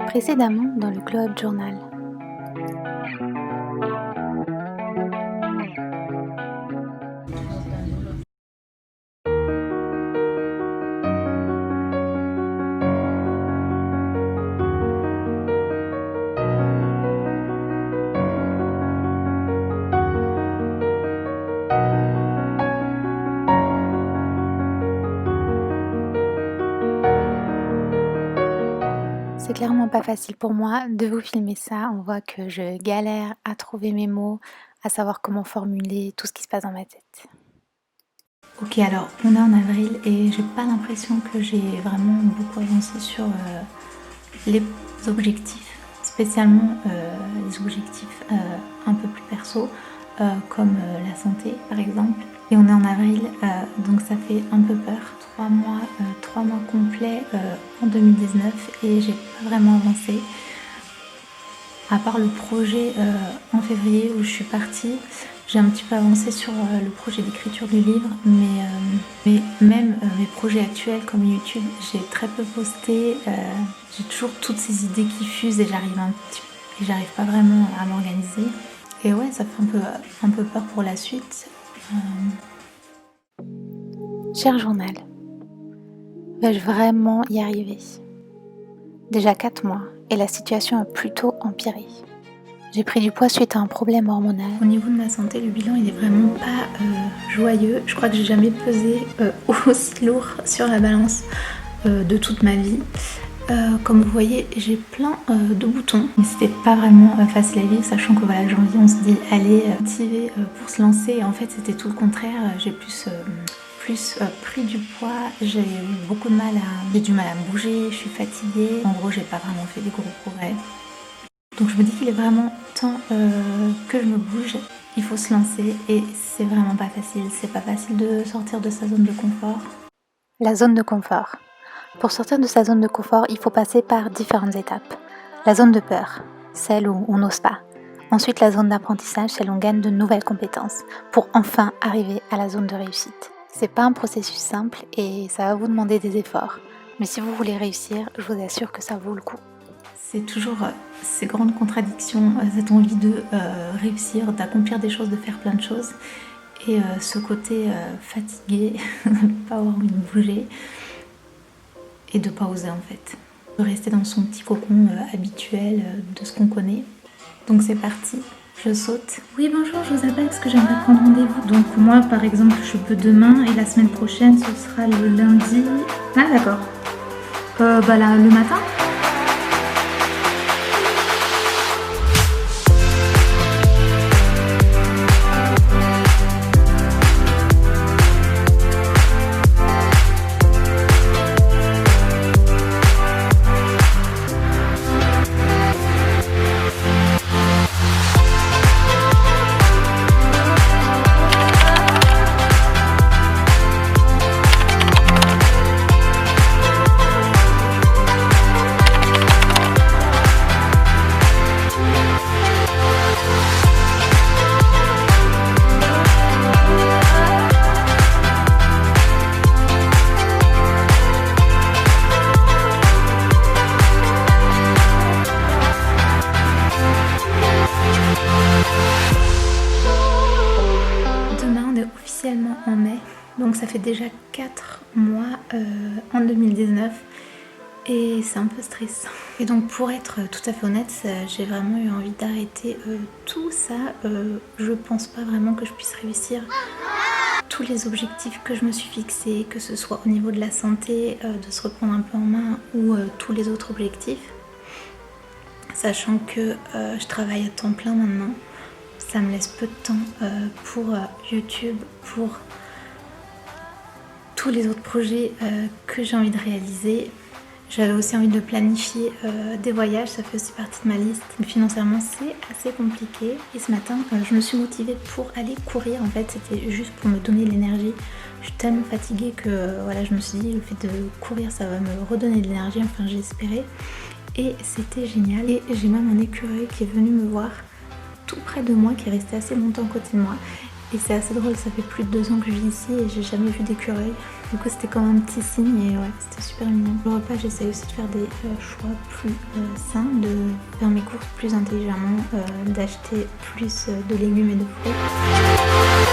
Précédemment dans le Cloud Journal. C'est clairement pas facile pour moi de vous filmer ça. On voit que je galère à trouver mes mots, à savoir comment formuler tout ce qui se passe dans ma tête. Ok, alors on est en avril et j'ai pas l'impression que j'ai vraiment beaucoup avancé sur les objectifs, spécialement les objectifs un peu plus perso, comme la santé par exemple. Et on est en avril, donc ça fait un peu peur. 3 mois complets en 2019 et j'ai pas vraiment avancé. À part le projet en février où je suis partie, j'ai un petit peu avancé sur le projet d'écriture du livre, mais même mes projets actuels comme YouTube, j'ai très peu posté. J'ai toujours toutes ces idées qui fusent et j'arrive pas vraiment à m'organiser. Et ouais, ça fait un peu peur pour la suite. Cher journal, vais-je vraiment y arriver? Déjà 4 mois et la situation a plutôt empiré. J'ai pris du poids suite à un problème hormonal. Au niveau de ma santé, le bilan il est vraiment pas joyeux. Je crois que j'ai jamais pesé aussi lourd sur la balance de toute ma vie. Comme vous voyez, j'ai plein de boutons, mais c'était pas vraiment facile à vivre, sachant que voilà, janvier on se dit allez, motivé pour se lancer, et en fait c'était tout le contraire. J'ai plus pris du poids, j'ai eu beaucoup de mal j'ai du mal à bouger, je suis fatiguée. En gros, j'ai pas vraiment fait des gros progrès. Donc je me dis qu'il est vraiment temps que je me bouge. Il faut se lancer et c'est vraiment pas facile. C'est pas facile de sortir de sa zone de confort. La zone de confort. Pour sortir de sa zone de confort, il faut passer par différentes étapes. La zone de peur, celle où on n'ose pas. Ensuite, la zone d'apprentissage, celle où on gagne de nouvelles compétences pour enfin arriver à la zone de réussite. C'est pas un processus simple et ça va vous demander des efforts. Mais si vous voulez réussir, je vous assure que ça vaut le coup. C'est toujours ces grandes contradictions, cette envie de réussir, d'accomplir des choses, de faire plein de choses. Et ce côté fatigué, de ne pas avoir envie de bouger et de ne pas oser en fait. De rester dans son petit cocon habituel de ce qu'on connaît. Donc c'est parti. Je saute. Oui, bonjour, je vous appelle parce que j'aimerais prendre rendez-vous. Donc moi, par exemple, je peux demain et la semaine prochaine, ce sera le lundi. Ah, d'accord. Là, le matin. En mai, donc ça fait déjà 4 mois en 2019 et c'est un peu stressant. Et donc pour être tout à fait honnête, j'ai vraiment eu envie d'arrêter tout ça. Je pense pas vraiment que je puisse réussir tous les objectifs que je me suis fixés, que ce soit au niveau de la santé, de se reprendre un peu en main ou tous les autres objectifs. Sachant que je travaille à temps plein maintenant. Ça me laisse peu de temps pour YouTube, pour tous les autres projets que j'ai envie de réaliser. J'avais aussi envie de planifier des voyages, ça fait aussi partie de ma liste. Mais financièrement, c'est assez compliqué. Et ce matin, je me suis motivée pour aller courir. En fait, c'était juste pour me donner de l'énergie. Je suis tellement fatiguée que voilà, je me suis dit, le fait de courir, ça va me redonner de l'énergie. Enfin, j'espérais. Et c'était génial. Et j'ai même un écureuil qui est venu me voir tout près de moi, qui est resté assez longtemps à côté de moi Et c'est assez drôle, ça fait plus de 2 ans que je vis ici et j'ai jamais vu d'écureuil. Du coup c'était comme un petit signe et ouais, c'était super mignon. Le repas, j'essaye aussi de faire des choix plus sains, de faire mes courses plus intelligemment, d'acheter plus de légumes et de fruits.